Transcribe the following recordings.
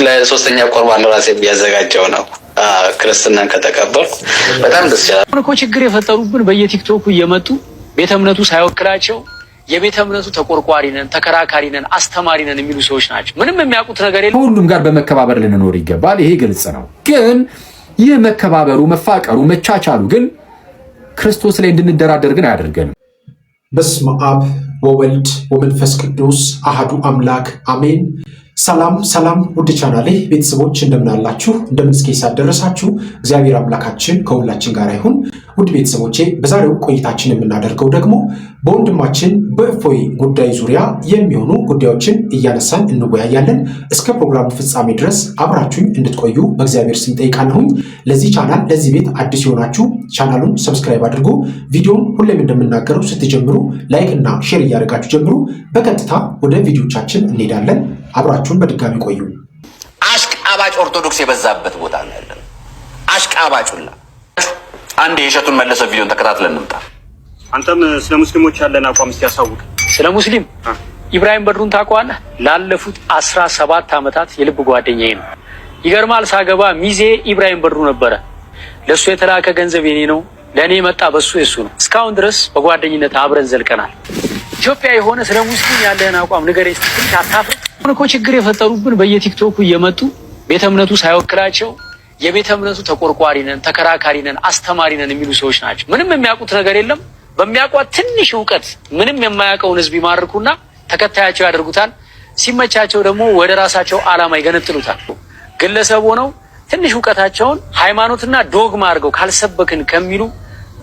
ለሶስተኛ ቁርባን ራሴ ቢያዘጋጀው ነው ክርስትናን ከተቀበልኩ በጣም ደስ ይላል እኮ። ችግር የፈጠሩብን በየቲክቶኩ እየመጡ ቤተ እምነቱ ሳይወክላቸው የቤተ እምነቱ ተቆርቋሪ ነን፣ ተከራካሪ ነን፣ አስተማሪ ነን የሚሉ ሰዎች ናቸው። ምንም የሚያውቁት ነገር የለም። ሁሉም ጋር በመከባበር ልንኖር ይገባል። ይሄ ግልጽ ነው። ግን ይህ መከባበሩ፣ መፋቀሩ፣ መቻቻሉ ግን ክርስቶስ ላይ እንድንደራደር ግን አያደርገንም። በስመ አብ ወወልድ ወመንፈስ ቅዱስ አሃዱ አምላክ አሜን። ሰላም ሰላም፣ ውድ ቻናሌ ቤተሰቦች እንደምናላችሁ እንደምን እስከ ደረሳችሁ። እግዚአብሔር አምላካችን ከሁላችን ጋር ይሁን። ውድ ቤተሰቦቼ በዛሬው ቆይታችን የምናደርገው ደግሞ በወንድማችን በእፎይ ጉዳይ ዙሪያ የሚሆኑ ጉዳዮችን እያነሳን እንወያያለን። እስከ ፕሮግራሙ ፍጻሜ ድረስ አብራችሁኝ እንድትቆዩ በእግዚአብሔር ስም ጠይቃለሁኝ። ለዚህ ቻናል ለዚህ ቤት አዲስ የሆናችሁ ቻናሉን ሰብስክራይብ አድርጉ። ቪዲዮውን ሁሌም እንደምናገረው ስትጀምሩ ላይክ እና ሼር እያደረጋችሁ ጀምሩ። በቀጥታ ወደ ቪዲዮቻችን እንሄዳለን። አብራችሁን በድጋሚ ቆዩ። አሽቃባጭ ኦርቶዶክስ የበዛበት ቦታ ነው ያለው። አሽቃባጩላ አንድ የእሸቱን መለሰ ቪዲዮን ተከታትለን እንምጣ። አንተም ስለ ሙስሊሞች ያለን አቋም እስቲ ያሳውቅ። ስለ ሙስሊም ኢብራሂም በድሩን ታውቀዋለህ? ላለፉት 17 ዓመታት የልብ ጓደኛዬ ነው። ይገርማል። ሳገባ ሚዜ ኢብራሂም በድሩ ነበረ። ለሱ የተላከ ገንዘብ የኔ ነው፣ ለኔ መጣ በሱ የሱ ነው። እስካሁን ድረስ በጓደኝነት አብረን ዘልቀናል። ኢትዮጵያ የሆነ ስለ ሙስሊም ያለህን አቋም ንገረኝ ስትል አታፍርም? እኮ ችግር የፈጠሩብን በየቲክቶኩ እየመጡ ቤተ እምነቱ ሳይወክላቸው የቤተ እምነቱ ተቆርቋሪ ነን፣ ተከራካሪ ነን፣ አስተማሪ ነን የሚሉ ሰዎች ናቸው። ምንም የሚያውቁት ነገር የለም። በሚያውቋት ትንሽ እውቀት ምንም የማያውቀውን ህዝብ ይማርኩና ተከታያቸው ያደርጉታል። ሲመቻቸው ደግሞ ወደ ራሳቸው ዓላማ ይገነጥሉታል። ግለሰብ ሆነው ትንሽ እውቀታቸውን ሃይማኖትና ዶግማ አድርገው ካልሰበክን ከሚሉ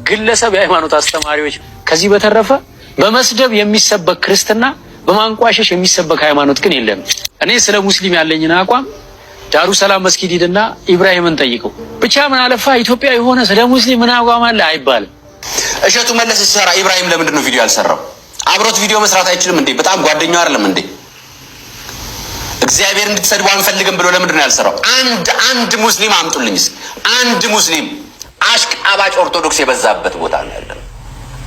ግለሰብ የሃይማኖት አስተማሪዎች። ከዚህ በተረፈ በመስደብ የሚሰበክ ክርስትና፣ በማንቋሸሽ የሚሰበክ ሃይማኖት ግን የለም። እኔ ስለ ሙስሊም ያለኝን አቋም ዳሩ ሰላም መስጊድ ሂድና ኢብራሂምን ጠይቀው። ብቻ ምን አለፋ ኢትዮጵያ የሆነ ስለ ሙስሊም ምን አቋም አለ አይባልም። እሸቱ መለስ ሲሰራ ኢብራሂም ለምንድን ነው ቪዲዮ ያልሰራው? አብሮት ቪዲዮ መስራት አይችልም እንዴ? በጣም ጓደኛው አይደለም እንዴ? እግዚአብሔር እንድትሰድቡ አንፈልግም ብሎ ለምንድን ነው ያልሰራው? አንድ ሙስሊም አምጡልኝ እስኪ። አንድ ሙስሊም። አሽቃባጭ ኦርቶዶክስ የበዛበት ቦታ ነው ያለው።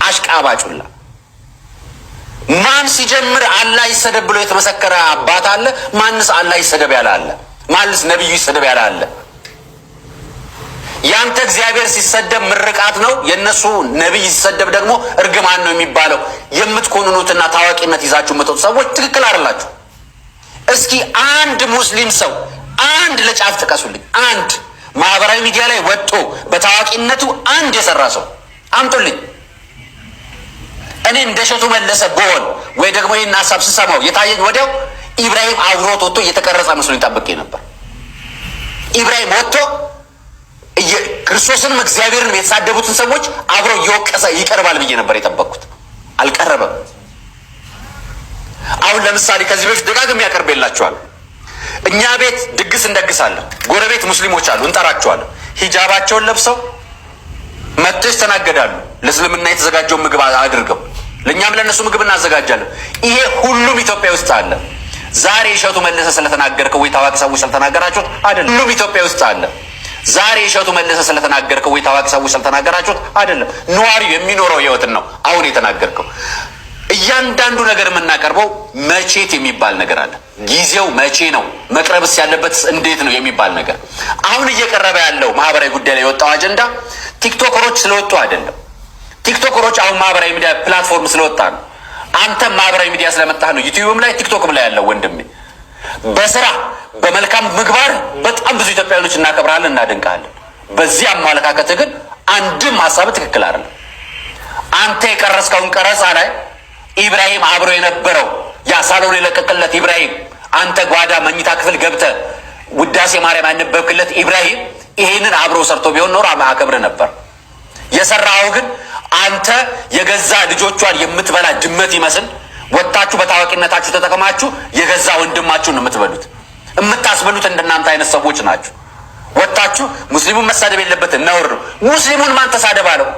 አሽቃባጩላ ማን ሲጀምር አላህ ይሰደብ ብሎ የተመሰከረ አባት አለ? ማንስ አላህ ይሰደብ ያለ አለ? ማንስ ነብዩ ይሰደብ ያለ አለ? ያንተ እግዚአብሔር ሲሰደብ ምርቃት ነው፣ የነሱ ነብይ ሲሰደብ ደግሞ እርግማን ነው የሚባለው። የምትኮንኑትና ታዋቂነት ይዛችሁ የምትወጡ ሰዎች ትክክል አይደላችሁ። እስኪ አንድ ሙስሊም ሰው አንድ ለጫፍ ጥቀሱልኝ። አንድ ማህበራዊ ሚዲያ ላይ ወጥቶ በታዋቂነቱ አንድ የሰራ ሰው አምጡልኝ። እኔ እንደ እሸቱ መለሰ ብሆን ወይ ደግሞ ይህን ሀሳብ ስሰማው የታየኝ ወዲያው ኢብራሂም አብሮት ወጥቶ እየተቀረጸ መስሎኝ ጠብቄ ነበር። ኢብራሂም ወጥቶ ክርስቶስንም እግዚአብሔርን የተሳደቡትን ሰዎች አብሮ እየወቀሰ ይቀርባል ብዬ ነበር የጠበቅኩት። አልቀረበም። አሁን ለምሳሌ ከዚህ በፊት ደጋግሜ ያቀርብላችኋል። እኛ ቤት ድግስ እንደግሳለን። ጎረቤት ሙስሊሞች አሉ፣ እንጠራቸዋለን። ሂጃባቸውን ለብሰው መጥተው ይስተናገዳሉ። ለእስልምና የተዘጋጀውን ምግብ አድርገው ለእኛም ለእነሱ ምግብ እናዘጋጃለን። ይሄ ሁሉም ኢትዮጵያ ውስጥ አለ። ዛሬ እሸቱ መለሰ ስለተናገርከው ወይ ታዋቂ ሰዎች ስለተናገራችሁት አይደለም። ሁሉም ኢትዮጵያ ውስጥ አለ። ዛሬ እሸቱ መለሰ ስለተናገርከው ወይ ታዋቂ ሰዎች ስለተናገራችሁት አይደለም። ነዋሪው የሚኖረው ህይወትን ነው አሁን የተናገርከው። እያንዳንዱ ነገር የምናቀርበው መቼት የሚባል ነገር አለ። ጊዜው መቼ ነው፣ መቅረብስ ያለበትስ እንዴት ነው የሚባል ነገር። አሁን እየቀረበ ያለው ማህበራዊ ጉዳይ ላይ የወጣው አጀንዳ ቲክቶከሮች ስለወጡ አይደለም። ቲክቶከሮች አሁን ማህበራዊ ሚዲያ ፕላትፎርም ስለወጣ ነው። አንተም ማህበራዊ ሚዲያ ስለመጣህ ነው ዩቲዩብም ላይ ቲክቶክም ላይ ያለው ወንድሜ። በስራ በመልካም ምግባር በጣም ብዙ ኢትዮጵያውያኖች እናከብራለን፣ እናደንቃለን። በዚህ አመለካከት ግን አንድም ሀሳብ ትክክል አይደለም። አንተ የቀረስከውን ቀረጻ ላይ ኢብራሂም አብሮ የነበረው ያ ሳሎን የለቀቀለት ኢብራሂም፣ አንተ ጓዳ መኝታ ክፍል ገብተህ ውዳሴ ማርያም ያነበብክለት ኢብራሂም ይሄንን አብሮ ሰርቶ ቢሆን ኖሮ አከብር ነበር። የሰራው ግን አንተ የገዛ ልጆቿን የምትበላ ድመት ይመስል ወጣችሁ በታዋቂነታችሁ ተጠቅማችሁ የገዛ ወንድማችሁን የምትበሉት የምታስበሉት እንደናንተ አይነት ሰዎች ናችሁ። ወጣችሁ ሙስሊሙን መሳደብ የለበትም ነውር ነው። ሙስሊሙን ማን ተሳደብ አለው?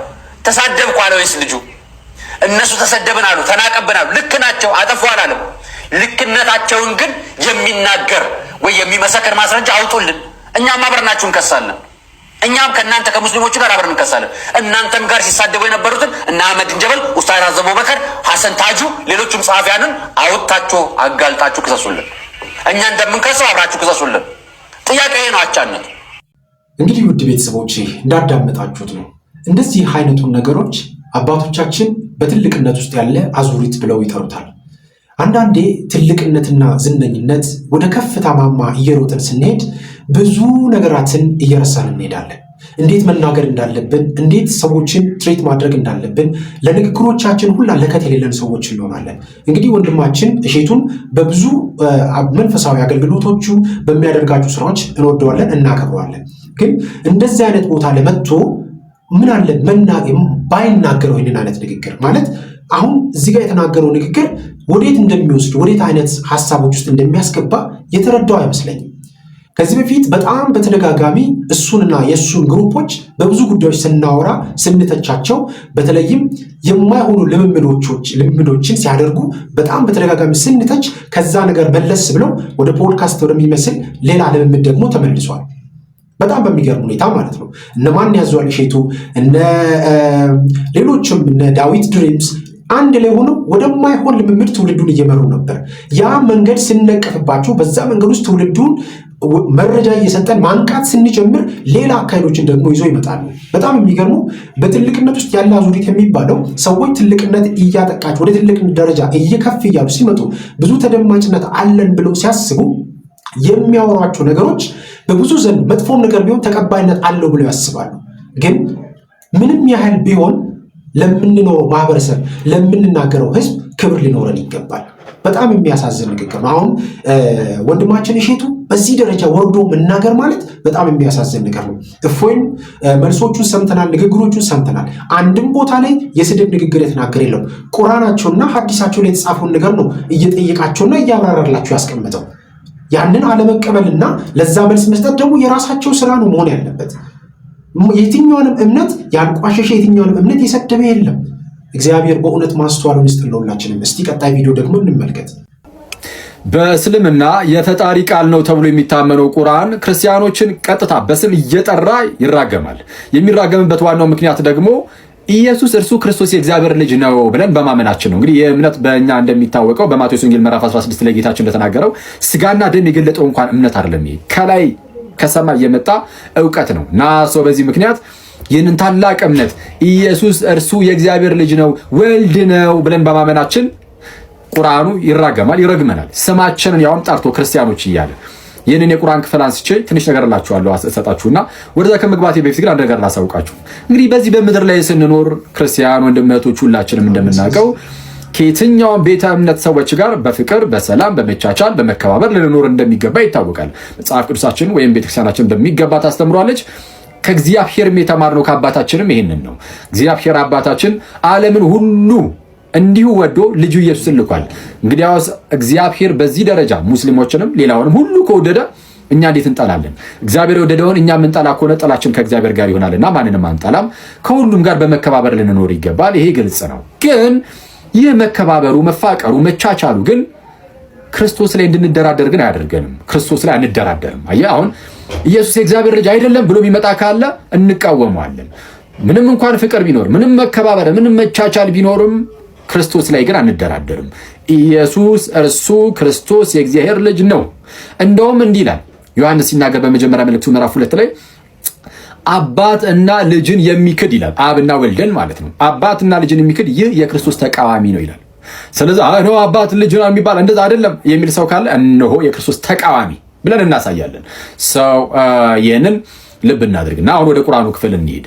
ተሳደብኩ አለው ወይስ ልጁ? እነሱ ተሰደብን አሉ፣ ተናቀብን አሉ። ልክ ናቸው፣ አጠፉ አላለም። ልክነታቸውን ግን የሚናገር ወይ የሚመሰክር ማስረጃ አውጡልን። እኛም አብረናችሁ እንከሳለን። እኛም ከእናንተ ከሙስሊሞቹ ጋር አብረን እንከሳለን። እናንተም ጋር ሲሳደቡ የነበሩትን እነ አህመድ እንጀበል፣ ኡስታዝ አዘቦ በከር፣ ሐሰን ታጁ፣ ሌሎችም ጸሐፊያንን አውጥታችሁ አጋልጣችሁ ክሰሱልን። እኛ እንደምንከሰው አብራችሁ ክሰሱልን። ጥያቄ ነው አቻነት። እንግዲህ ውድ ቤተሰቦቼ እንዳዳመጣችሁት ነው። እንደዚህ አይነቱን ነገሮች አባቶቻችን በትልቅነት ውስጥ ያለ አዙሪት ብለው ይጠሩታል። አንዳንዴ ትልቅነትና ዝነኝነት ወደ ከፍታ ማማ እየሮጥን ስንሄድ ብዙ ነገራትን እየረሳን እንሄዳለን። እንዴት መናገር እንዳለብን፣ እንዴት ሰዎችን ትሬት ማድረግ እንዳለብን፣ ለንግግሮቻችን ሁላ ለከት የሌለን ሰዎች እንሆናለን። እንግዲህ ወንድማችን እሼቱን በብዙ መንፈሳዊ አገልግሎቶቹ በሚያደርጋቸው ስራዎች እንወደዋለን፣ እናከብረዋለን። ግን እንደዚህ አይነት ቦታ ለመጥቶ ምን አለ ባይናገረው ይህንን አይነት ንግግር ማለት አሁን እዚህ ጋር የተናገረው ንግግር ወዴት እንደሚወስድ ወዴት አይነት ሀሳቦች ውስጥ እንደሚያስገባ የተረዳው አይመስለኝም። ከዚህ በፊት በጣም በተደጋጋሚ እሱንና የእሱን ግሩፖች በብዙ ጉዳዮች ስናወራ ስንተቻቸው፣ በተለይም የማይሆኑ ልምምዶችን ሲያደርጉ በጣም በተደጋጋሚ ስንተች፣ ከዛ ነገር መለስ ብለው ወደ ፖድካስት ወደሚመስል ሌላ ልምምድ ደግሞ ተመልሷል። በጣም በሚገርም ሁኔታ ማለት ነው። እነማን ያዟል እሼቱ እነ ሌሎችም እነ ዳዊት ድሪምስ አንድ ላይ ሆነው ወደማይሆን ልምምድ ትውልዱን እየመሩ ነበር። ያ መንገድ ስንነቀፍባቸው፣ በዛ መንገድ ውስጥ ትውልዱን መረጃ እየሰጠን ማንቃት ስንጀምር ሌላ አካሄዶችን ደግሞ ይዞ ይመጣሉ። በጣም የሚገርሙ በትልቅነት ውስጥ ያለ አዙሪት የሚባለው ሰዎች ትልቅነት እያጠቃቸው ወደ ትልቅ ደረጃ እየከፍ እያሉ ሲመጡ ብዙ ተደማጭነት አለን ብለው ሲያስቡ የሚያወሯቸው ነገሮች በብዙ ዘንድ መጥፎም ነገር ቢሆን ተቀባይነት አለው ብለው ያስባሉ። ግን ምንም ያህል ቢሆን ለምንኖረው ማህበረሰብ ለምንናገረው ህዝብ ክብር ሊኖረን ይገባል። በጣም የሚያሳዝን ንግግር ነው። አሁን ወንድማችን እሼቱ በዚህ ደረጃ ወርዶ መናገር ማለት በጣም የሚያሳዝን ነገር ነው። እፎይን መልሶቹን ሰምተናል፣ ንግግሮቹን ሰምተናል። አንድም ቦታ ላይ የስድብ ንግግር የተናገር የለው። ቁርአናቸውና ሐዲሳቸው ላይ የተጻፈውን ነገር ነው እየጠየቃቸውና እያብራራላቸው ያስቀምጠው። ያንን አለመቀበልና ለዛ መልስ መስጠት ደግሞ የራሳቸው ስራ ነው መሆን ያለበት። የትኛውንም እምነት ያንቋሸሸ የትኛውንም እምነት የሰደበ የለም። እግዚአብሔር በእውነት ማስተዋሉን ይስጥልን ለሁላችንም። እስቲ ቀጣይ ቪዲዮ ደግሞ እንመልከት። በእስልምና የፈጣሪ ቃል ነው ተብሎ የሚታመነው ቁርአን ክርስቲያኖችን ቀጥታ በስም እየጠራ ይራገማል። የሚራገምበት ዋናው ምክንያት ደግሞ ኢየሱስ እርሱ ክርስቶስ የእግዚአብሔር ልጅ ነው ብለን በማመናችን ነው። እንግዲህ የእምነት በእኛ እንደሚታወቀው በማቴዎስ ወንጌል ምዕራፍ 16 ላይ ጌታችን እንደተናገረው ስጋና ደም የገለጠው እንኳን እምነት አይደለም፣ ከላይ ከሰማይ የመጣ እውቀት ነው እና በዚህ ምክንያት ይህንን ታላቅ እምነት ኢየሱስ እርሱ የእግዚአብሔር ልጅ ነው፣ ወልድ ነው ብለን በማመናችን ቁርአኑ ይራገማል፣ ይረግመናል። ስማችንን ያውም ጠርቶ ክርስቲያኖች እያለ ይህንን የቁርአን ክፍል አንስቼ ትንሽ ነገር እላችኋለሁ እሰጣችሁና ወደዛ ከመግባቴ በፊት ግን አንድ ነገር ላሳውቃችሁ። እንግዲህ በዚህ በምድር ላይ ስንኖር ክርስቲያን ወንድሞች ሁላችንም እንደምናውቀው ከየትኛውም ቤተ እምነት ሰዎች ጋር በፍቅር፣ በሰላም፣ በመቻቻል፣ በመከባበር ልንኖር እንደሚገባ ይታወቃል። መጽሐፍ ቅዱሳችን ወይም ቤተክርስቲያናችን በሚገባ ታስተምሯለች። ከእግዚአብሔርም የተማርነው ከአባታችንም ይሄንን ነው። እግዚአብሔር አባታችን ዓለምን ሁሉ እንዲሁ ወዶ ልጁ ኢየሱስን ልኳል። እንግዲያውስ እግዚአብሔር በዚህ ደረጃ ሙስሊሞችንም ሌላውንም ሁሉ ከወደደ እኛ እንዴት እንጠላለን? እግዚአብሔር የወደደውን እኛ የምንጠላ ከሆነ ጥላችን ከእግዚአብሔር ጋር ይሆናልና ማንንም አንጠላም። ከሁሉም ጋር በመከባበር ልንኖር ይገባል። ይሄ ግልጽ ነው። ግን ይህ መከባበሩ፣ መፋቀሩ፣ መቻቻሉ ግን ክርስቶስ ላይ እንድንደራደር ግን አያደርገንም። ክርስቶስ ላይ አንደራደርም። አየህ፣ አሁን ኢየሱስ የእግዚአብሔር ልጅ አይደለም ብሎ የሚመጣ ካለ እንቃወመዋለን። ምንም እንኳን ፍቅር ቢኖር፣ ምንም መከባበር፣ ምንም መቻቻል ቢኖርም ክርስቶስ ላይ ግን አንደራደርም። ኢየሱስ እርሱ ክርስቶስ የእግዚአብሔር ልጅ ነው። እንደውም እንዲህ ይላል ዮሐንስ ሲናገር በመጀመሪያ መልእክቱ ምዕራፍ 2 ላይ አባት እና ልጅን የሚክድ ይላል። አብና ወልደን ማለት ነው። አባትና ልጅን የሚክድ ይህ የክርስቶስ ተቃዋሚ ነው ይላል። ስለዚህ ነው አባት ልጅ ነው የሚባል እንደዛ አይደለም የሚል ሰው ካለ እነሆ የክርስቶስ ተቃዋሚ ብለን እናሳያለን። ሰው ይህንን ልብ እናድርግና አሁን ወደ ቁርአኑ ክፍል እንሂድ።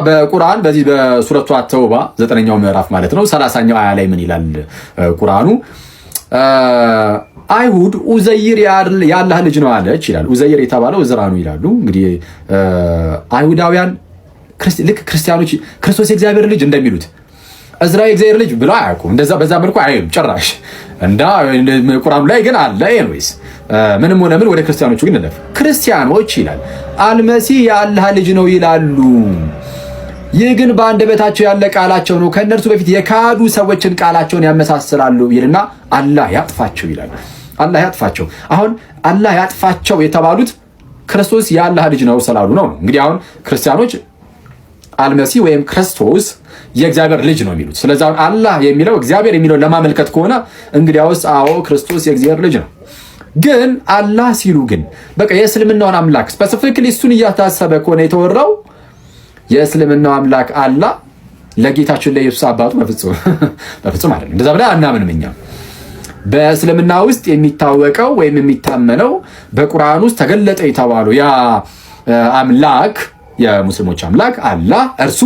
በቁርአን በዚህ በሱረቱ አተውባ 9ኛው ምዕራፍ ማለት ነው 30ኛው አያ ላይ ምን ይላል ቁርአኑ? አይሁድ ኡዘይር የአላህ ልጅ ነው አለች ይላል። ኡዘይር የተባለው እዝራ ነው ይላሉ። እንግዲህ አይሁዳውያን ልክ ክርስቲያኖች ክርስቶስ የእግዚአብሔር ልጅ እንደሚሉት እዝራ የእግዚአብሔር ልጅ ብለው አያውቁም። እንደዛ በዛ መልኩ አይም ጭራሽ እንዳ ቁርአኑ ላይ ግን አለ። ኤኒዌይስ ምንም ሆነ ምን ወደ ክርስቲያኖቹ ግን እንለፍ። ክርስቲያኖች ይላል አልመሲህ የአላህ ልጅ ነው ይላሉ። ይህ ግን በአንደበታቸው ያለ ቃላቸው ነው። ከእነርሱ በፊት የካዱ ሰዎችን ቃላቸውን ያመሳስላሉ ይልና አላህ ያጥፋቸው ይላል። አላህ ያጥፋቸው። አሁን አላህ ያጥፋቸው የተባሉት ክርስቶስ የአላህ ልጅ ነው ስላሉ ነው። እንግዲህ አሁን ክርስቲያኖች አልመሲህ ወይም ክርስቶስ የእግዚአብሔር ልጅ ነው የሚሉት። ስለዚህ አሁን አላህ የሚለው እግዚአብሔር የሚለው ለማመልከት ከሆነ እንግዲያውስ አዎ ክርስቶስ የእግዚአብሔር ልጅ ነው። ግን አላህ ሲሉ ግን በቃ የእስልምናውን አምላክ ስፔሲፊክሊ እሱን እያታሰበ ከሆነ የተወራው የእስልምናው አምላክ አላህ ለጌታችን ለኢየሱስ አባቱ በፍጹም አይደለም። እንደዛ ብለን አናምንም እኛ። በእስልምና ውስጥ የሚታወቀው ወይም የሚታመነው በቁርአን ውስጥ ተገለጠ የተባለው ያ አምላክ የሙስሊሞች አምላክ አላህ እርሱ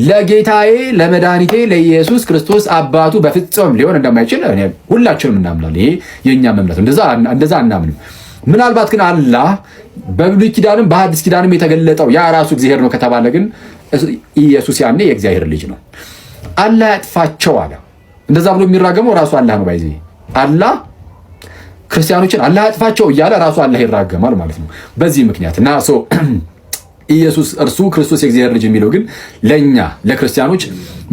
ለጌታዬ ለመድኃኒቴ ለኢየሱስ ክርስቶስ አባቱ በፍጹም ሊሆን እንደማይችል ሁላችንም እናምናለን። ይሄ የእኛም እምነት፣ እንደዛ አናምንም። ምናልባት ግን አላህ በብሉይ ኪዳንም በሐዲስ ኪዳንም የተገለጠው ያ ራሱ እግዚአብሔር ነው ከተባለ ግን ኢየሱስ ያኔ የእግዚአብሔር ልጅ ነው። አላህ ያጥፋቸው አለ። እንደዛ ብሎ የሚራገመው ራሱ አላህ ነው። ባይዚ አላህ ክርስቲያኖችን አላህ ያጥፋቸው እያለ ራሱ አላህ ይራገማል ማለት ነው። በዚህ ምክንያት እና ኢየሱስ እርሱ ክርስቶስ የእግዚአብሔር ልጅ የሚለው ግን ለኛ ለክርስቲያኖች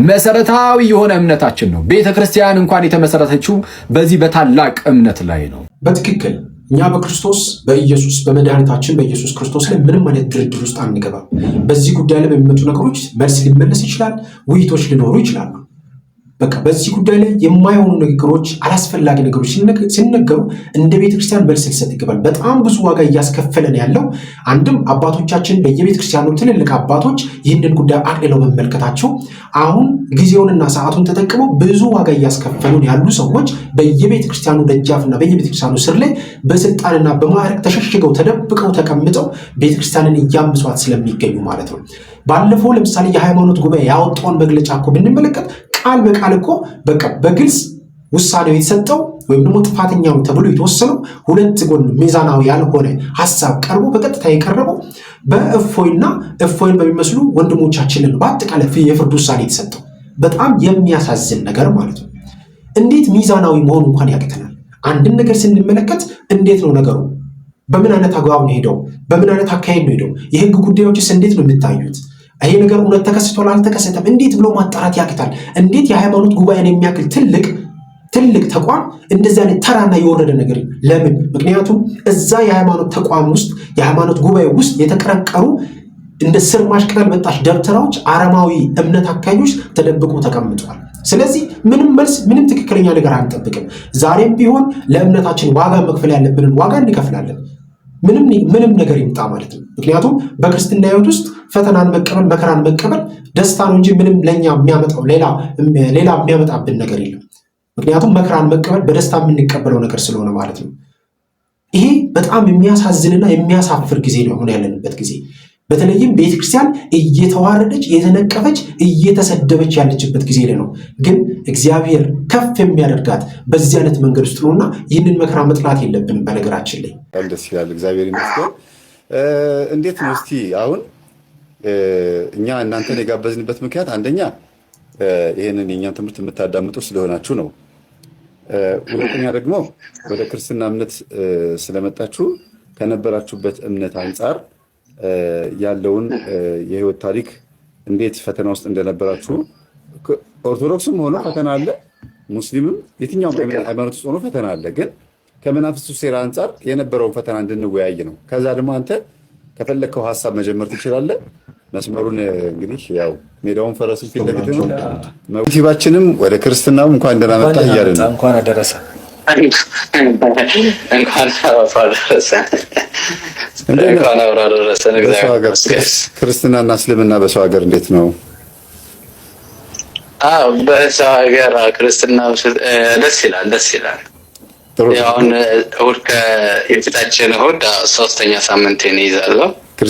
መሰረታዊ የሆነ እምነታችን ነው። ቤተክርስቲያን እንኳን የተመሰረተችው በዚህ በታላቅ እምነት ላይ ነው። በትክክል እኛ በክርስቶስ በኢየሱስ በመድኃኒታችን በኢየሱስ ክርስቶስ ላይ ምንም አይነት ድርድር ውስጥ አንገባም። በዚህ ጉዳይ ላይ በሚመጡ ነገሮች መልስ ሊመለስ ይችላል፣ ውይይቶች ሊኖሩ ይችላሉ። በቃ በዚህ ጉዳይ ላይ የማይሆኑ ንግግሮች፣ አላስፈላጊ ነገሮች ሲነገሩ እንደ ቤተክርስቲያን መልስ ሊሰጥ ይገባል። በጣም ብዙ ዋጋ እያስከፈለን ያለው አንድም አባቶቻችን በየቤተክርስቲያኑ ትልልቅ አባቶች ይህንን ጉዳይ አቅልለው መመልከታቸው አሁን ጊዜውንና ሰዓቱን ተጠቅመው ብዙ ዋጋ እያስከፈሉን ያሉ ሰዎች በየቤተክርስቲያኑ ደጃፍና በየቤተክርስቲያኑ ስር ላይ በስልጣንና በማዕረግ ተሸሽገው ተደብቀው ተቀምጠው ቤተክርስቲያንን እያምሷት ስለሚገኙ ማለት ነው። ባለፈው ለምሳሌ የሃይማኖት ጉባኤ ያወጣውን መግለጫ እኮ ብንመለከት ቃል በቃል እኮ በቃ በግልጽ ውሳኔው የተሰጠው ወይም ደግሞ ጥፋተኛው ተብሎ የተወሰነው ሁለት ጎን ሚዛናዊ ያልሆነ ሐሳብ ቀርቦ በቀጥታ የቀረበው በእፎይና እፎይን በሚመስሉ ወንድሞቻችንን በአጠቃላይ የፍርድ ውሳኔ የተሰጠው በጣም የሚያሳዝን ነገር ማለት ነው። እንዴት ሚዛናዊ መሆኑ እንኳን ያቅተናል። አንድን ነገር ስንመለከት እንዴት ነው ነገሩ? በምን አይነት አግባብ ነው ሄደው? በምን አይነት አካሄድ ነው ሄደው? የህግ ጉዳዮችስ እንዴት ነው የሚታዩት? ይሄ ነገር እውነት ተከስቷል አልተከሰተም እንዴት ብሎ ማጣራት ያቅታል? እንዴት የሃይማኖት ጉባኤን የሚያክል ትልቅ ተቋም እንደዚህ አይነት ተራና የወረደ ነገር ለምን? ምክንያቱም እዛ የሃይማኖት ተቋም ውስጥ የሃይማኖት ጉባኤ ውስጥ የተቀረቀሩ እንደ ስርማሽ ቅጠል በጣሽ ደብተራዎች፣ አረማዊ እምነት አካኞች ተደብቆ ተቀምጠዋል። ስለዚህ ምንም መልስ ምንም ትክክለኛ ነገር አንጠብቅም። ዛሬም ቢሆን ለእምነታችን ዋጋ መክፈል ያለብንን ዋጋ እንከፍላለን። ምንም ነገር ይምጣ ማለት ነው። ምክንያቱም በክርስትና ሕይወት ውስጥ ፈተናን መቀበል መከራን መቀበል ደስታ ነው እንጂ ምንም ለኛ የሚያመጣው ሌላ የሚያመጣብን ነገር የለም። ምክንያቱም መከራን መቀበል በደስታ የምንቀበለው ነገር ስለሆነ ማለት ነው። ይሄ በጣም የሚያሳዝንና የሚያሳፍር ጊዜ ነው አሁን ያለንበት ጊዜ። በተለይም ቤተክርስቲያን እየተዋረደች እየተነቀፈች እየተሰደበች ያለችበት ጊዜ ላይ ነው። ግን እግዚአብሔር ከፍ የሚያደርጋት በዚህ አይነት መንገድ ውስጥ ነውና ይህንን መከራ መጥላት የለብንም። በነገራችን ላይ ደስ ይላል። እግዚአብሔር ይመስገን። እንዴት ነው እስቲ አሁን እኛ እናንተን የጋበዝንበት ምክንያት አንደኛ ይህንን የእኛን ትምህርት የምታዳምጡ ስለሆናችሁ ነው። ሁለተኛ ደግሞ ወደ ክርስትና እምነት ስለመጣችሁ ከነበራችሁበት እምነት አንጻር ያለውን የህይወት ታሪክ እንዴት ፈተና ውስጥ እንደነበራችሁ፣ ኦርቶዶክስም ሆኖ ፈተና አለ፣ ሙስሊምም የትኛውም ሃይማኖት ውስጥ ሆኖ ፈተና አለ። ግን ከመናፍስቱ ሴራ አንጻር የነበረውን ፈተና እንድንወያይ ነው። ከዛ ደግሞ አንተ ከፈለግከው ሀሳብ መጀመር ትችላለህ። መስመሩን እንግዲህ ያው ሜዳውን ፈረሱ ፊት ለፊት ነው። ዩቲዩባችንም ወደ ክርስትናውም እንኳን ደህና መጣህ እያልን ነው። እንኳን አደረሰ ክርስትናና እስልምና በሰው ሀገር እንዴት ነው? በሰው ሀገር ክርስትና ደስ ይላል። አሁን እሑድ የፊታችን እሑድ 3ኛ ሳምንቴን ይይዛለሁ።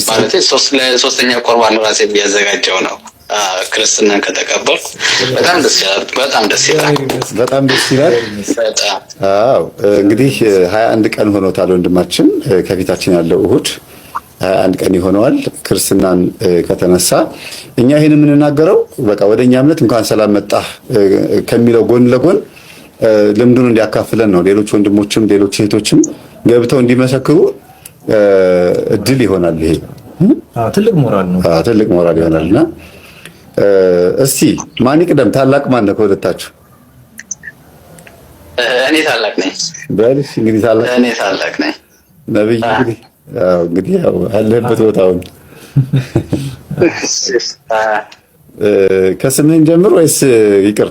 ማለት ለሶስተኛ ቁርባን ራሴ ቢያዘጋጀው ነው ክርስትናን ከተቀበልኩ። በጣም ደስ ይላል። አዎ እንግዲህ 21 ቀን ሆኖታል ወንድማችን። ከፊታችን ያለው እሑድ 21 ቀን ይሆነዋል ክርስትናን ከተነሳ። እኛ ይሄን የምንናገረው በቃ ወደኛ እምነት እንኳን ሰላም መጣህ ከሚለው ጎን ለጎን ልምዱን እንዲያካፍለን ነው። ሌሎች ወንድሞችም ሌሎች እህቶችም ገብተው እንዲመሰክሩ እድል ይሆናል። ይሄ ትልቅ ሞራል ነው። ትልቅ ሞራል ይሆናልና እስቲ ማን ይቅደም? ታላቅ ማን ነው ከሁለታችሁ? እኔ ታላቅ ነኝ። በልሽ እንግዲህ እኔ ታላቅ ነኝ። ነብይ እንግዲህ ያው አለበት ቦታውን ከስምህን ጀምር ወይስ ይቅር?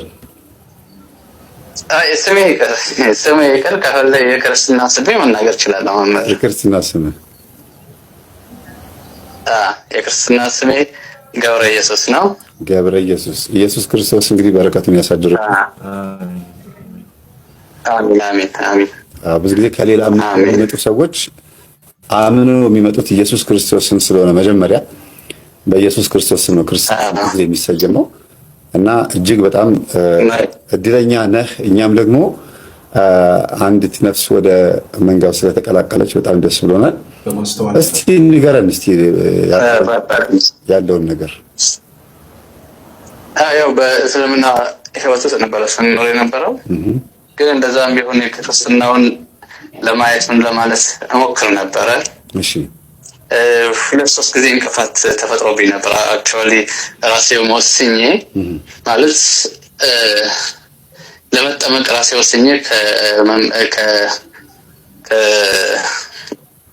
ስሜ ይቅር ከፈለ የክርስትና ስሜ መናገር እችላለሁ። መምህር የክርስትና ስሜ የክርስትና ስሜ ገብረ ኢየሱስ ነው። ገብረ ኢየሱስ። ኢየሱስ ክርስቶስ እንግዲህ በረከቱን ያሳድረው። አሜን አሜን አሜን። ብዙ ጊዜ ከሌላ እምነት የሚመጡ ሰዎች አምኖ የሚመጡት ኢየሱስ ክርስቶስን ስለሆነ መጀመሪያ በኢየሱስ ክርስቶስ ስም ነው ክርስቶስ የሚሰየመው እና እጅግ በጣም እድለኛ ነህ። እኛም ደግሞ አንዲት ነፍስ ወደ መንጋው ስለተቀላቀለች በጣም ደስ ብሎናል። እስቲ ንገረን እስቲ ያለውን ነገር። ያው በእስልምና ህይወት ውስጥ ነበረ ስንኖር የነበረው፣ ግን እንደዛም ቢሆን የክርስትናውን ለማየት ምን ለማለት እሞክር ነበረ። እሺ 2-3 ጊዜ እንቅፋት ተፈጥሮብኝ ነበር። አክቹዋሊ ራሴ ወስኜ ማለት ለመጠመቅ ራሴ ወስኜ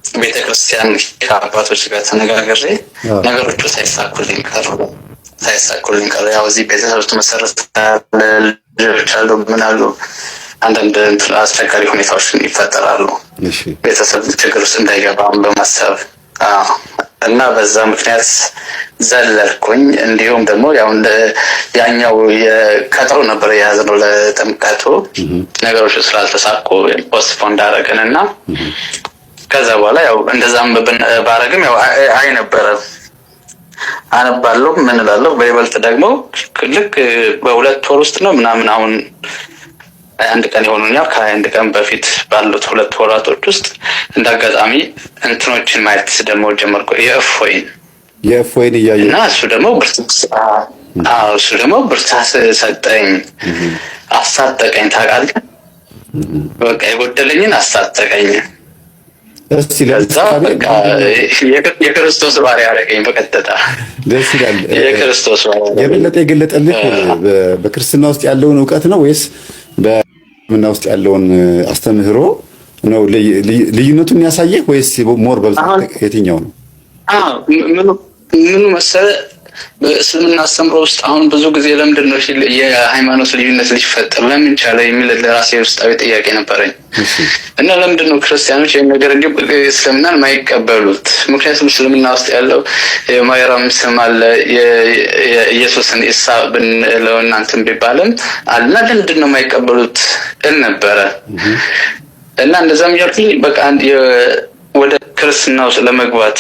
ከቤተ ክርስቲያን ከአባቶች ጋር ተነጋግሬ ነገሮቹ ሳይሳኩልኝ ቀሩ። ያው እዚህ ቤተሰብ ውስጥ መሰረት ልጆች አሉ፣ ምን አሉ፣ አንዳንድ አስቸጋሪ ሁኔታዎች ይፈጠራሉ ቤተሰብ ችግር ውስጥ እንዳይገባም በማሰብ እና በዛ ምክንያት ዘለልኩኝ። እንዲሁም ደግሞ ያው ያኛው የቀጠሮ ነበር የያዝነው ለጥምቀቱ፣ ነገሮች ስላልተሳኩ ፖስትፖን እንዳደረግን እና ከዛ በኋላ ያው እንደዛም ባረግም ያው አይ ነበረ አነባለሁ ምን እላለሁ። በይበልጥ ደግሞ ልክ በ2 ወር ውስጥ ነው ምናምን አሁን 21 ቀን ይሆኑኛል። ከ21 ቀን በፊት ባሉት 2 ወራቶች ውስጥ እንዳጋጣሚ እንትኖችን ማየት ደግሞ ጀመርኩ። የእፎይን እያየሁ እና እሱ ደግሞ ብርታት ሰጠኝ፣ አስታጠቀኝ። ታውቃለህ በቃ የጎደለኝን አስታጠቀኝ። ደስ ይላል። የክርስቶስ ባሪያ አደረገኝ በቀጥታ። ደስ ይላል። የክርስቶስ ባሪያ የበለጠ የገለጠልህ በክርስትና ውስጥ ያለውን እውቀት ነው ወይስ በእስልምና ውስጥ ያለውን አስተምህሮ ነው? ልዩነቱን ያሳየህ ወይስ ሞር በብዛት የትኛው ነው? ምኑ መሰለህ በእስልምና አስተምሮ ውስጥ አሁን ብዙ ጊዜ ለምንድን ነው የሃይማኖት ልዩነት ሊፈጠር ለምን ቻለ የሚል ለራሴ ውስጣዊ ጥያቄ ነበረኝ። እና ለምንድን ነው ክርስቲያኖች ይህን ነገር እንዲሁ እስልምናን ማይቀበሉት? ምክንያቱም እስልምና ውስጥ ያለው የማርያም ስም አለ፣ የኢየሱስን ኢሳ ብንለው እናንተን ቢባልም አለና ለምንድን ነው የማይቀበሉት እል ነበረ። እና እንደዛም እያልኩኝ በቃ ወደ ክርስትና ውስጥ ለመግባት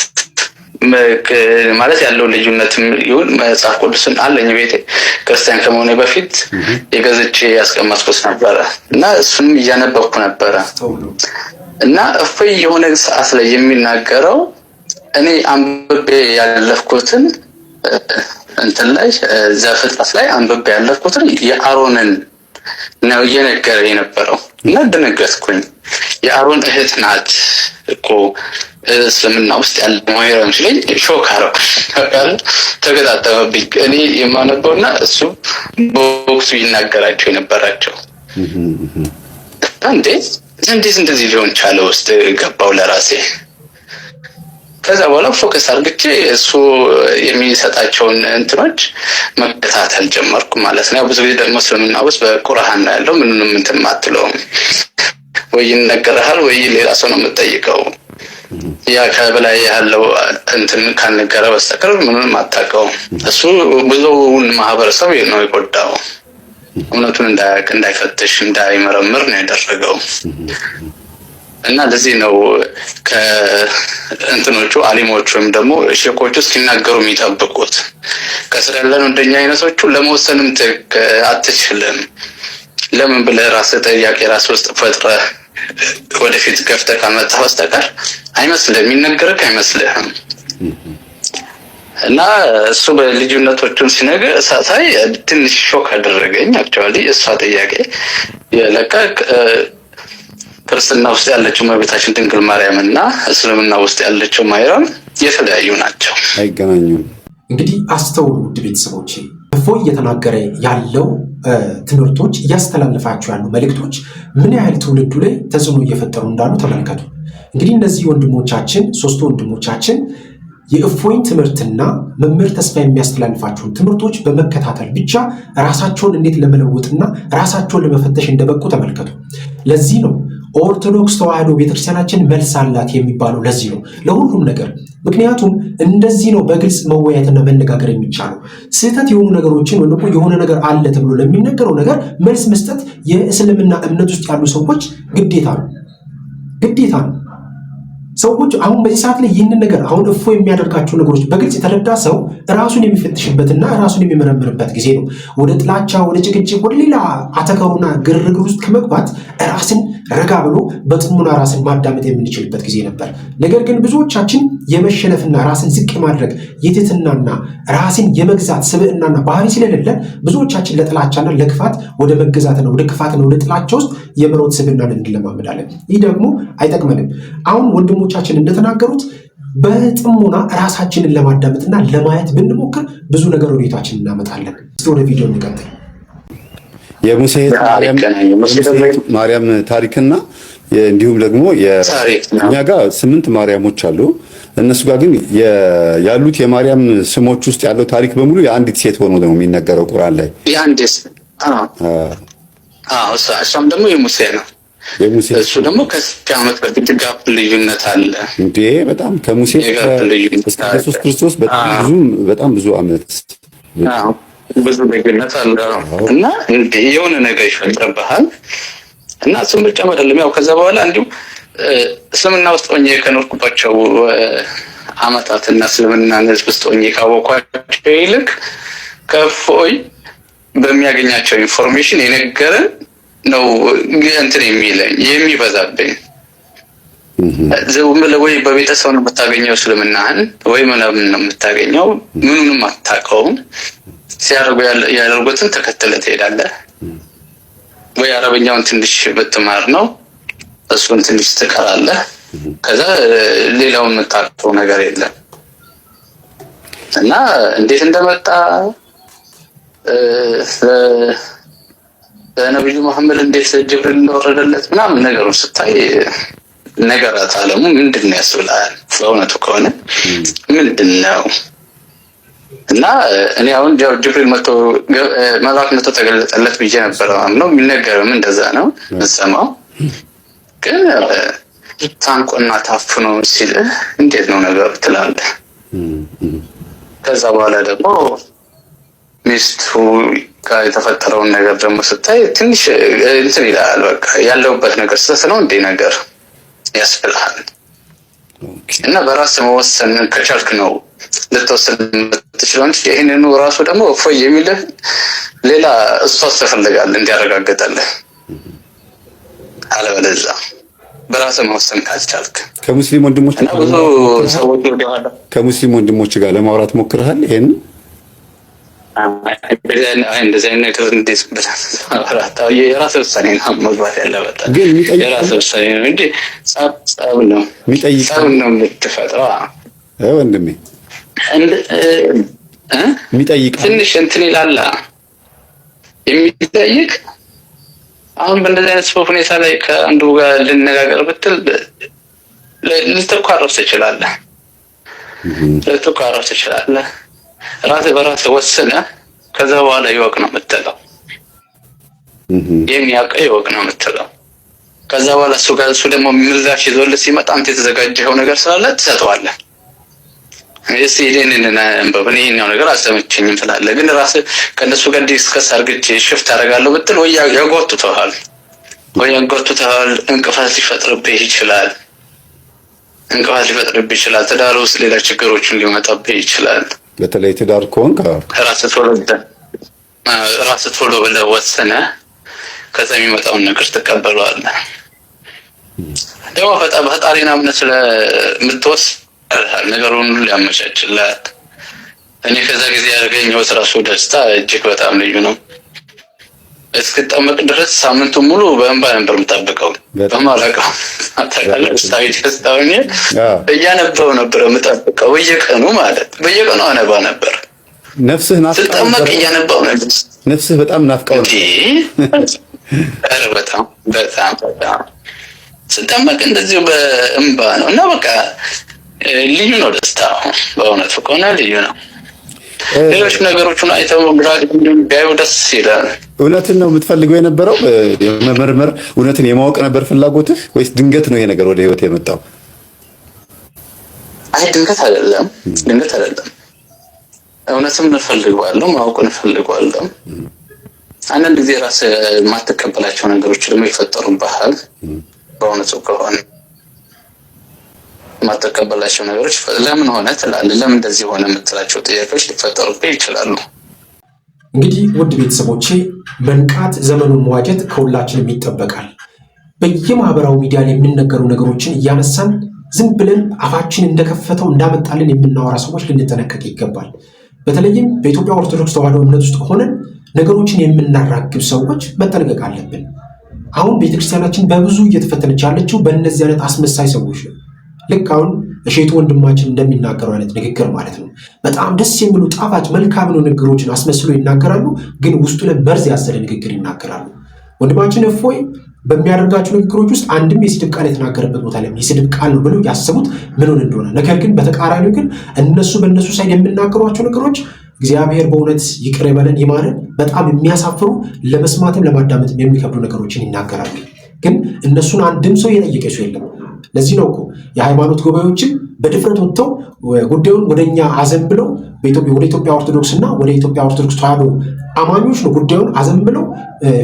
ማለት ያለው ልዩነትም ይሁን መጽሐፍ ቅዱስን አለኝ ቤቴ ክርስቲያን ከመሆኔ በፊት የገዝቼ ያስቀመጥኩት ነበረ እና እሱንም እያነበብኩ ነበረ። እና እፎይ የሆነ ሰዓት ላይ የሚናገረው እኔ አንብቤ ያለፍኩትን እንትን ላይ ዘፍጥረት ላይ አንብቤ ያለፍኩትን የአሮንን ነው እየነገረ የነበረው እና ደነገጥኩኝ። የአሮን እህት ናት እኮ እስልምና ውስጥ ያለ ማይራም ሲለኝ ሾክ አደረኩኝ። ተገጣጠመብኝ። እኔ የማነበውና እሱ በወቅቱ ይናገራቸው የነበራቸው እንዴት እንደዚህ ሊሆን ቻለ ውስጥ ገባው ለራሴ። ከዛ በኋላ ፎከስ አድርጌ እሱ የሚሰጣቸውን እንትኖች መከታተል ጀመርኩ ማለት ነው። ብዙ ጊዜ ደግሞ እስልምና ውስጥ በቁርአን ነው ያለው። ምንም እንትን ማትለውም ወይ ይነገርሃል ወይ ሌላ ሰው ነው የምትጠይቀው። ያ ከበላይ ያለው እንትን ካልነገረ በስተቀር ምንም አታውቀውም። እሱ ብዙውን ማህበረሰብ ነው የጎዳው። እውነቱን እንዳያውቅ፣ እንዳይፈትሽ፣ እንዳይመረምር ነው ያደረገው። እና ለዚህ ነው ከእንትኖቹ አሊሞቹ ወይም ደግሞ ሼኮቹ እስኪናገሩ የሚጠብቁት። ከስር ያለን እንደኛ አይነቶቹ ለመወሰንም አትችልም። ለምን ብለህ ራስህ ጥያቄ ራስህ ውስጥ ፈጥረህ ወደፊት ገፍተህ ካመጣህ በስተቀር አይመስልህም፣ የሚነገርህ አይመስልህም። እና እሱ በልዩነቶቹን ሲነግር ሳታይ ትንሽ ሾክ አደረገኝ። አክቹዋሊ እሷ ጥያቄ የለቀ ክርስትና ውስጥ ያለችው እመቤታችን ድንግል ማርያም እና እስልምና ውስጥ ያለችው ማርያም የተለያዩ ናቸው፣ አይገናኙም። እንግዲህ አስተውሉ ውድ ቤተሰቦቼ፣ እፎይ እየተናገረ ያለው ትምህርቶች፣ እያስተላለፋቸው ያሉ መልእክቶች ምን ያህል ትውልዱ ላይ ተጽዕኖ እየፈጠሩ እንዳሉ ተመልከቱ። እንግዲህ እነዚህ ወንድሞቻችን 3 ወንድሞቻችን የእፎይን ትምህርትና መምህር ተስፋ የሚያስተላልፋቸውን ትምህርቶች በመከታተል ብቻ ራሳቸውን እንዴት ለመለወጥና ራሳቸውን ለመፈተሽ እንደበቁ ተመልከቱ። ለዚህ ነው ኦርቶዶክስ ተዋሕዶ ቤተክርስቲያናችን መልስ አላት የሚባለው። ለዚህ ነው ለሁሉም ነገር። ምክንያቱም እንደዚህ ነው በግልጽ መወያየትና መነጋገር የሚቻለው። ስህተት የሆኑ ነገሮችን ወይም ደግሞ የሆነ ነገር አለ ተብሎ ለሚነገረው ነገር መልስ መስጠት የእስልምና እምነት ውስጥ ያሉ ሰዎች ግዴታ ነው፣ ግዴታ ነው። ሰዎች አሁን በዚህ ሰዓት ላይ ይህንን ነገር አሁን እፎይ የሚያደርጋቸው ነገሮች በግልጽ የተረዳ ሰው ራሱን የሚፈትሽበትና ራሱን የሚመረምርበት ጊዜ ነው። ወደ ጥላቻ፣ ወደ ጭቅጭቅ፣ ወደ ሌላ አተከሩና ግርግር ውስጥ ከመግባት ራስን ረጋ ብሎ በጥሞና ራስን ማዳመጥ የምንችልበት ጊዜ ነበር። ነገር ግን ብዙዎቻችን የመሸነፍና ራስን ዝቅ የማድረግ የትህትናና ራስን የመግዛት ስብዕናና ባህሪ ስለሌለ ብዙዎቻችን ለጥላቻና ለክፋት ወደ መገዛትና ወደ ክፋትና ወደ ጥላቻ ውስጥ የመሮጥ ስብዕናን እንለማመዳለን። ይህ ደግሞ አይጠቅመንም። አሁን ወንድሞቻችን እንደተናገሩት በጥሞና ራሳችንን ለማዳመጥና ለማየት ብንሞክር ብዙ ነገር ወዴታችን እናመጣለን። እስቲ ወደ ቪዲዮ እንቀጥል። የሙሴ ማርያም ታሪክና እንዲሁም ደግሞ እኛ ጋር 8 ማርያሞች አሉ። እነሱ ጋር ግን ያሉት የማርያም ስሞች ውስጥ ያለው ታሪክ በሙሉ የአንዲት ሴት ሆኖ ነው የሚነገረው ቁርአን ላይ። የአንዲት እሷም ደግሞ የሙሴ ነው። እሱ ደግሞ ከዓመት በፊት ጋፕ ልዩነት አለ እንዴ! በጣም ከሙሴ እስከ ኢየሱስ ክርስቶስ በጣም ብዙ ዓመት ብዙ ልዩነት አለ እና የሆነ ነገር ይፈጥርብሃል። እና እሱም ብቻ አይደለም፣ ያው ከዛ በኋላ እንዲሁም እስልምና ውስጥ ሆኜ ከኖርኩባቸው ዓመታትና እስልምና ሕዝብ ውስጥ ሆኜ ካወኳቸው ይልቅ ከእፎይ በሚያገኛቸው ኢንፎርሜሽን የነገረን ነው እንትን የሚበዛብኝ። ወይ በቤተሰብ ነው የምታገኘው እስልምናህን፣ ወይ ምናምን ነው የምታገኘው፣ ምኑንም አታውቀውም። ሲያደርጉ ያደርጉትን ተከትለህ ትሄዳለህ። ወይ አረበኛውን ትንሽ ብትማር ነው እሱን ትንሽ ትቀራለህ። ከዛ ሌላውን የምታውቀው ነገር የለም እና እንዴት እንደመጣ ነብዩ መሐመድ እንዴት ጅብሪል እንደወረደለት ምናምን ነገሩን ስታይ ነገራት ዓለሙ ምንድን ነው ያስብላል። በእውነቱ ከሆነ ምንድን ነው? እና እኔ አሁን ጅብሪል መልአክ መጥቶ ተገለጠለት ብዬ ነበረ ነው የሚነገርም እንደዛ ነው የምትሰማው። ግን ታንቆና ታፍኖ ሲል እንዴት ነው ነገሩ ትላለህ። ከዛ በኋላ ደግሞ ሚስቱ ጋር የተፈጠረውን ነገር ደግሞ ስታይ ትንሽ እንትን ይላል። በቃ ያለውበት ነገር ስህተት ነው እንዴ ነገር ያስብልሃል። እና በራስ መወሰን ከቻልክ ነው ልትወስን የምትችለው እንጂ ይህንኑ ራሱ ደግሞ እፎይ የሚልህ ሌላ እሱ አስተፈልጋል እንዲያረጋግጠልህ። አለበለዚያ በራስ መወሰን ካልቻልክ ከሙስሊም ወንድሞች እና ብዙ ሰዎች ወደኋላ ከሙስሊም ወንድሞች ጋር ለማውራት ሞክረሃል? ይሄን እንደዚህ አይነት ነገር እንዴት ብለህ የራስህ ውሳኔ ነው መግባት ያለበት። የራስህ ውሳኔ ነው እንጂ ጸብ ነው የምትፈጥረው ወንድሜ። የሚጠይቅ ትንሽ እንትን ይላል የሚጠይቅ። አሁን በእንደዚህ አይነት ሁኔታ ላይ ከአንዱ ጋር ልነጋገር ብትል ልትኳረፍ ትችላለህ። ራስህ በራስህ ወስነህ ከዛ በኋላ ይወቅ ነው የምትለው። የሚያውቀው ይወቅ ነው የምትለው። ከዛ በኋላ እሱ ደግሞ ምላሽ ይዞልህ ሲመጣ አንተ የተዘጋጀኸው ነገር ስላለ ትሰጠዋለህ። እስቲ ይሄንን በእኔኛው ነገር አልተመቸኝም ትላለህ። ግን ራስህ ከነሱ ጋር ዲስከስ አድርገህ ሽፍት አደርጋለሁ ብትል ወይ ያጎቱታል፣ እንቅፋት ሊፈጥርብህ ይችላል። ትዳር ውስጥ ሌላ ችግሮችን ሊመጣብህ ይችላል። በተለይ ትዳር ከሆንክ ራስህ ቶሎ ብለህ ወስነህ ከዛ የሚመጣውን ነገር ትቀበለዋለህ። ደግሞ ፈጣሪን አምነህ ስለምትወስድ ነገሩን ሁሉ ያመቻችልሃል። እኔ ከዛ ጊዜ ያገኘሁት ራሱ ደስታ እጅግ በጣም ልዩ ነው። እስክጠመቅ ድረስ ሳምንቱን ሙሉ በእንባ ነበር የምጠብቀው። በማላውቀው አጠቃላይ ውስጣዊ ደስታውን እያነበው ነበር የምጠብቀው። በየቀኑ አነባ ነበር። ነፍስህ ናፍቃ ስጠመቅ እያነባው ነበር። ነፍስህ በጣም ናፍቃው በጣም ስጠመቅ እንደዚሁ በእንባ ነው እና በቃ ልዩ ነው ደስታ። በእውነቱ ከሆነ ልዩ ነው። ሌሎች ነገሮችን አይተው ግራ ቢያዩ ደስ ይላል። እውነትን ነው የምትፈልገው የነበረው? መመርመር እውነትን የማወቅ ነበር ፍላጎትህ ወይስ ድንገት ነው ይሄ ነገር ወደ ህይወት የመጣው? አይ ድንገት አይደለም። እውነትም እንፈልገዋለሁ፣ ማወቅን እንፈልገዋለሁ። አንዳንድ ጊዜ ራስ የማትቀበላቸው ነገሮች ደግሞ ይፈጠሩብሃል። በእውነቱ ከሆነ የማትቀበላቸው ነገሮች ለምን ሆነ ትላለህ፣ ለምን እንደዚህ ሆነ የምትላቸው ጥያቄዎች ሊፈጠሩብህ ይችላሉ። እንግዲህ ውድ ቤተሰቦቼ መንቃት፣ ዘመኑን መዋጀት ከሁላችንም ይጠበቃል። በየማህበራዊ ሚዲያ ላይ የሚነገሩ ነገሮችን እያነሳን ዝም ብለን አፋችን እንደከፈተው እንዳመጣልን የምናወራ ሰዎች ልንጠነቀቅ ይገባል። በተለይም በኢትዮጵያ ኦርቶዶክስ ተዋሕዶ እምነት ውስጥ ሆነን ነገሮችን የምናራግብ ሰዎች መጠንቀቅ አለብን። አሁን ቤተክርስቲያናችን በብዙ እየተፈተነች ያለችው በእነዚህ አይነት አስመሳይ ሰዎች ነው። ልክ አሁን እሼቱ ወንድማችን እንደሚናገረው አይነት ንግግር ማለት ነው። በጣም ደስ የሚሉ ጣፋጭ መልካም ነው ንግግሮችን አስመስሎ ይናገራሉ፣ ግን ውስጡ ላይ መርዝ ያዘለ ንግግር ይናገራሉ። ወንድማችን እፎይ በሚያደርጋቸው ንግግሮች ውስጥ አንድም የስድብ ቃል የተናገረበት ቦታ ላይ የስድብ ቃል ነው ብለው ያሰቡት ምንን እንደሆነ፣ ነገር ግን በተቃራኒው ግን እነሱ በእነሱ ሳይድ የሚናገሯቸው ነገሮች እግዚአብሔር በእውነት ይቅር ይበለን ይማረን፣ በጣም የሚያሳፍሩ ለመስማትም ለማዳመጥም የሚከብዱ ነገሮችን ይናገራሉ። ግን እነሱን አንድም ሰው የጠየቀ ሰው የለም። ለዚህ ነው እኮ የሃይማኖት ጉባኤዎችም በድፍረት ወጥተው ጉዳዩን ወደኛ አዘንብለው ወደ ኢትዮጵያ ኦርቶዶክስ እና ወደ ኢትዮጵያ ኦርቶዶክስ ተዋሕዶ አማኞች ነው ጉዳዩን አዘንብለው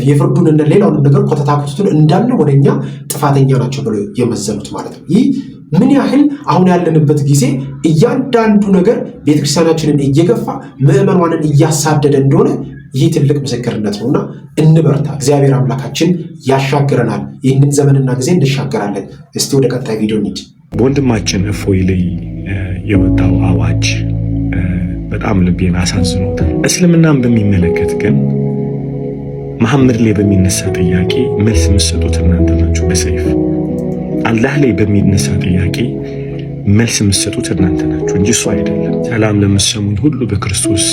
የፍርዱን እና ሌላውን ነገር ኮተታኩቱን እንዳለ ወደኛ ጥፋተኛ ናቸው ብለው የመዘኑት ማለት ነው። ይህ ምን ያህል አሁን ያለንበት ጊዜ እያንዳንዱ ነገር ቤተክርስቲያናችንን እየገፋ ምዕመኗንን እያሳደደ እንደሆነ ይህ ትልቅ ምስክርነት ነውና እንበርታ። እግዚአብሔር አምላካችን ያሻግረናል። ይህንን ዘመንና ጊዜ እንሻገራለን። እስቲ ወደ ቀጣይ ቪዲዮ እንሂድ። በወንድማችን እፎይ ላይ የወጣው አዋጅ በጣም ልቤን አሳዝኖታል። እስልምናን በሚመለከት ግን መሐመድ ላይ በሚነሳ ጥያቄ መልስ የምትሰጡት እናንተ ናችሁ በሰይፍ። አላህ ላይ በሚነሳ ጥያቄ መልስ የምትሰጡት እናንተ ናችሁ እንጂ እሱ አይደለም። ሰላም ለምትሰሙኝ ሁሉ በክርስቶስ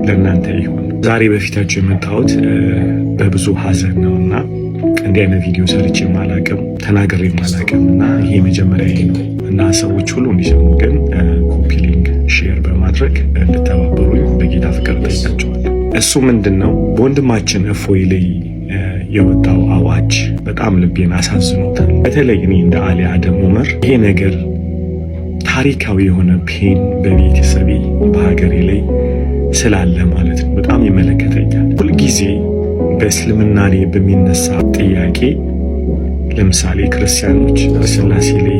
ለእናንተ ይሁን። ዛሬ በፊታችሁ የመጣሁት በብዙ ሐዘን ነውና እንዲህ አይነት ቪዲዮ ሰርቼ ማላቅም ተናግሬ ማላቅም እና ይሄ መጀመሪያ ነው እና ሰዎች ሁሉ እንዲሰሙ ግን ኮፒ ሊንክ ሼር በማድረግ እንድተባበሩኝ በጌታ ፍቅር ጠይቃቸዋለሁ። እሱ ምንድነው በወንድማችን እፎይ ላይ የወጣው አዋጅ በጣም ልቤን አሳዝኖታል። በተለይ እኔ እንደ አሊ አደም ዑመር ይሄ ነገር ታሪካዊ የሆነ ፔን በቤተሰቤ በሀገሬ ላይ ስላለ ማለት ነው በጣም ይመለከተኛል። ሁልጊዜ በእስልምና ላይ በሚነሳ ጥያቄ ለምሳሌ ክርስቲያኖች በስላሴ ላይ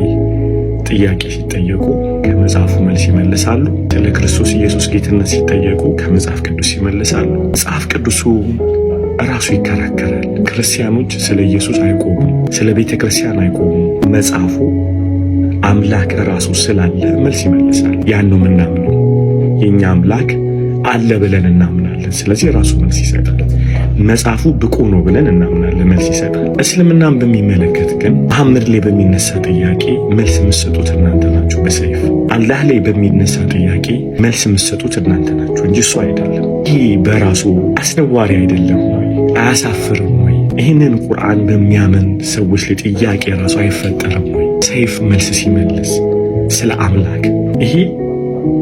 ጥያቄ ሲጠየቁ ከመጽሐፉ መልስ ይመልሳሉ። ስለ ክርስቶስ ኢየሱስ ጌትነት ሲጠየቁ ከመጽሐፍ ቅዱስ ይመልሳሉ። መጽሐፍ ቅዱሱ ራሱ ይከራከራል። ክርስቲያኖች ስለ ኢየሱስ አይቆሙም፣ ስለ ቤተ ክርስቲያን አይቆሙም። መጽሐፉ አምላክ ራሱ ስላለ መልስ ይመልሳል። ያን ነው የምናምነው። የኛ አምላክ አለ ብለን እናምናለን። ስለዚህ ራሱ መልስ ይሰጣል። መጽሐፉ ብቁ ነው ብለን እናምናለን፣ መልስ ይሰጣል። እስልምናን በሚመለከት ግን መሐመድ ላይ በሚነሳ ጥያቄ መልስ የምትሰጡት እናንተ ናችሁ በሰይፍ። አላህ ላይ በሚነሳ ጥያቄ መልስ የምትሰጡት እናንተ ናችሁ እንጂ እሱ አይደለም። ይህ በራሱ አስነዋሪ አይደለም ወይ? አያሳፍርም ወይ? ይህንን ቁርአን በሚያምን ሰዎች ላይ ጥያቄ ራሱ አይፈጠርም ወይ? ሰይፍ መልስ ሲመልስ ስለ አምላክ ይሄ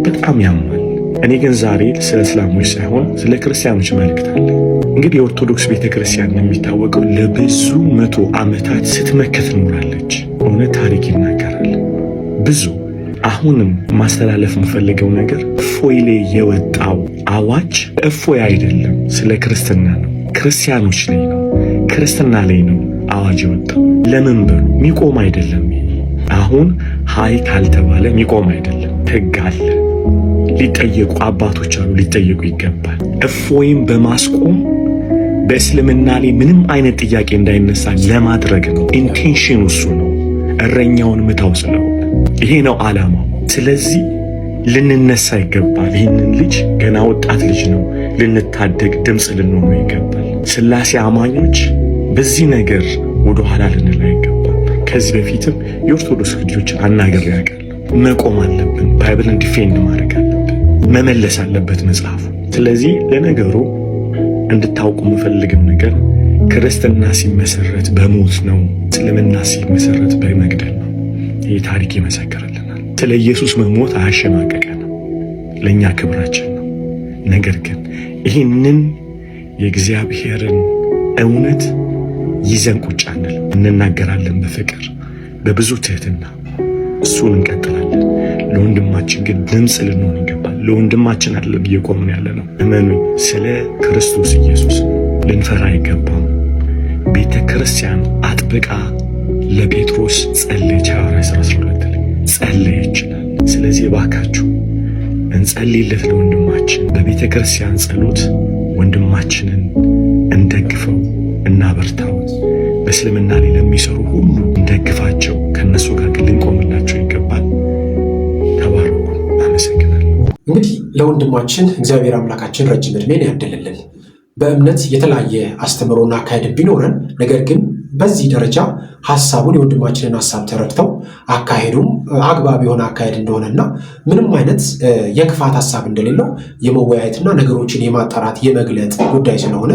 በጣም ያማል። እኔ ግን ዛሬ ስለ እስላሞች ሳይሆን ስለ ክርስቲያኖች መልእክት አለ። እንግዲህ የኦርቶዶክስ ቤተክርስቲያን የሚታወቀው ለብዙ መቶ ዓመታት ስትመክት ኖራለች። እውነት ታሪክ ይናገራል ብዙ። አሁንም ማስተላለፍ የምፈልገው ነገር እፎይ ላይ የወጣው አዋጅ እፎይ አይደለም፣ ስለ ክርስትና ነው። ክርስቲያኖች ላይ ነው፣ ክርስትና ላይ ነው አዋጅ የወጣው። ለምን በሉ ሚቆም አይደለም። አሁን ሀይ ካልተባለ ሚቆም አይደለም። ሕግ አለ፣ ሊጠየቁ አባቶች አሉ፣ ሊጠየቁ ይገባል። እፎይም በማስቆም በእስልምና ላይ ምንም አይነት ጥያቄ እንዳይነሳ ለማድረግ ነው። ኢንቴንሽኑ እሱ ነው። እረኛውን ምታው ስለሆነ ይሄ ነው ዓላማው። ስለዚህ ልንነሳ ይገባል። ይህንን ልጅ ገና ወጣት ልጅ ነው፣ ልንታደግ ድምፅ ልንሆኑ ይገባል። ስላሴ አማኞች በዚህ ነገር ወደ ኋላ ልንላ ይገባል። ከዚህ በፊትም የኦርቶዶክስ ልጆችን አናግሬ ያውቃለሁ። መቆም አለብን። ባይብልን ዲፌንድ ማድረግ አለብን። መመለስ አለበት መጽሐፉ። ስለዚህ ለነገሩ እንድታውቁ የምፈልገው ነገር ክርስትና ሲመሰረት በሞት ነው፣ እስልምና ሲመሰረት በመግደል ነው። ይህ ታሪክ ይመሰክርልናል። ስለ ኢየሱስ መሞት አያሸማቀቀንም፣ ለእኛ ክብራችን ነው። ነገር ግን ይህንን የእግዚአብሔርን እውነት ይዘን ቁጭ አንል፣ እንናገራለን በፍቅር በብዙ ትህትና፣ እሱን እንቀጥላለን። ለወንድማችን ግን ድምፅ ልንሆን ይገባል። ለወንድማችን አይደለም እየቆምን ያለ ነው። እመኑኝ፣ ስለ ክርስቶስ ኢየሱስ ልንፈራ አይገባም። ቤተ ክርስቲያን አጥብቃ ለጴጥሮስ ጸለየች። ሐዋርያት 12 ላይ ጸለየ ይችላል። ስለዚህ እባካችሁ እንጸልይለት ለወንድማችን። በቤተ ክርስቲያን ጸሎት ወንድማችንን እንደግፈው፣ እናበርታው። በእስልምና ላይ ለሚሰሩ ሁሉ እንደግፋቸው። ከነሱ ጋር ልንቆምላቸው ይገባል። ተባረኩ። አመሰግናለሁ። እንግዲህ ለወንድማችን እግዚአብሔር አምላካችን ረጅም ዕድሜን ያድልልን። በእምነት የተለያየ አስተምሮና አካሄድ ቢኖረን ነገር ግን በዚህ ደረጃ ሐሳቡን የወንድማችንን ሐሳብ ተረድተው አካሄዱም አግባብ የሆነ አካሄድ እንደሆነና ምንም አይነት የክፋት ሐሳብ እንደሌለው የመወያየትና ነገሮችን የማጣራት የመግለጥ ጉዳይ ስለሆነ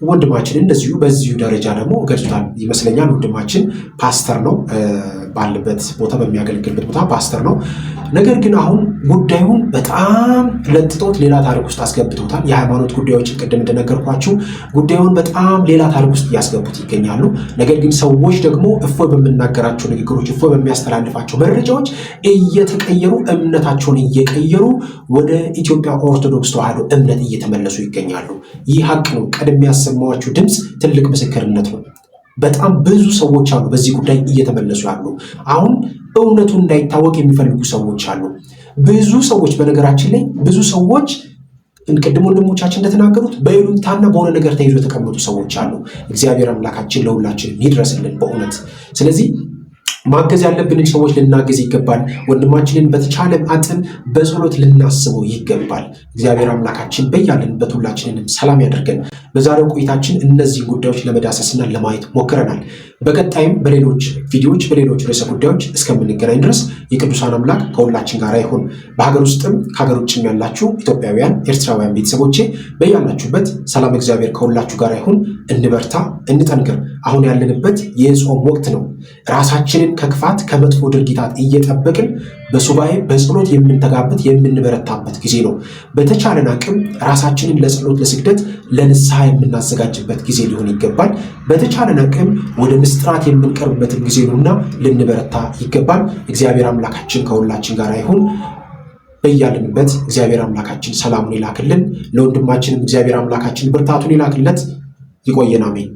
ወንድማችን እንደዚሁ በዚሁ ደረጃ ደግሞ ገልጿል ይመስለኛል። ወንድማችን ፓስተር ነው፣ ባለበት ቦታ በሚያገለግልበት ቦታ ፓስተር ነው። ነገር ግን አሁን ጉዳዩን በጣም ለጥጦት ሌላ ታሪክ ውስጥ አስገብቶታል። የሃይማኖት ጉዳዮችን ቅድም እንደነገርኳችሁ ጉዳዩን በጣም ሌላ ታሪክ ውስጥ እያስገቡት ይገኛሉ። ነገር ግን ሰዎች ደግሞ እፎይ በምናገራቸው ንግግሮች፣ እፎይ በሚያስተላልፋቸው መረጃዎች እየተቀየሩ እምነታቸውን እየቀየሩ ወደ ኢትዮጵያ ኦርቶዶክስ ተዋሕዶ እምነት እየተመለሱ ይገኛሉ። ይህ ሀቅ ነው። ቀደም ያሰማኋችሁ ድምፅ ትልቅ ምስክርነት ነው። በጣም ብዙ ሰዎች አሉ በዚህ ጉዳይ እየተመለሱ ያሉ። አሁን እውነቱ እንዳይታወቅ የሚፈልጉ ሰዎች አሉ። ብዙ ሰዎች በነገራችን ላይ ብዙ ሰዎች ቅድም ወንድሞቻችን እንደተናገሩት በይሉኝታና በሆነ ነገር ተይዞ የተቀመጡ ሰዎች አሉ። እግዚአብሔር አምላካችን ለሁላችን ይድረስልን በእውነት። ስለዚህ ማገዝ ያለብንን ሰዎች ልናገዝ ይገባል። ወንድማችንን በተቻለ አጥን በጸሎት ልናስበው ይገባል። እግዚአብሔር አምላካችን በያለንበት ሁላችንንም ሰላም ያደርገን። በዛሬው ቆይታችን እነዚህ ጉዳዮች ለመዳሰስና ለማየት ሞክረናል። በቀጣይም በሌሎች ቪዲዮዎች በሌሎች ርዕሰ ጉዳዮች እስከምንገናኝ ድረስ የቅዱሳን አምላክ ከሁላችን ጋር ይሁን። በሀገር ውስጥም ከሀገር ውጭም ያላችሁ ኢትዮጵያውያን፣ ኤርትራውያን ቤተሰቦቼ በያላችሁበት ሰላም እግዚአብሔር ከሁላችሁ ጋር ይሁን። እንበርታ፣ እንጠንክር። አሁን ያለንበት የጾም ወቅት ነው። ራሳችንን ከክፋት ከመጥፎ ድርጊታት እየጠበቅን በሱባኤ በጸሎት የምንተጋበት የምንበረታበት ጊዜ ነው። በተቻለን አቅም ራሳችንን ለጸሎት ለስግደት ለንስሐ የምናዘጋጅበት ጊዜ ሊሆን ይገባል። በተቻለን አቅም ወደ ምስጢራት የምንቀርብበትን ጊዜ ነውና ልንበረታ ይገባል። እግዚአብሔር አምላካችን ከሁላችን ጋር ይሁን። በያለንበት እግዚአብሔር አምላካችን ሰላሙን ይላክልን። ለወንድማችንም እግዚአብሔር አምላካችን ብርታቱን ይላክለት። ይቆየን። አሜን።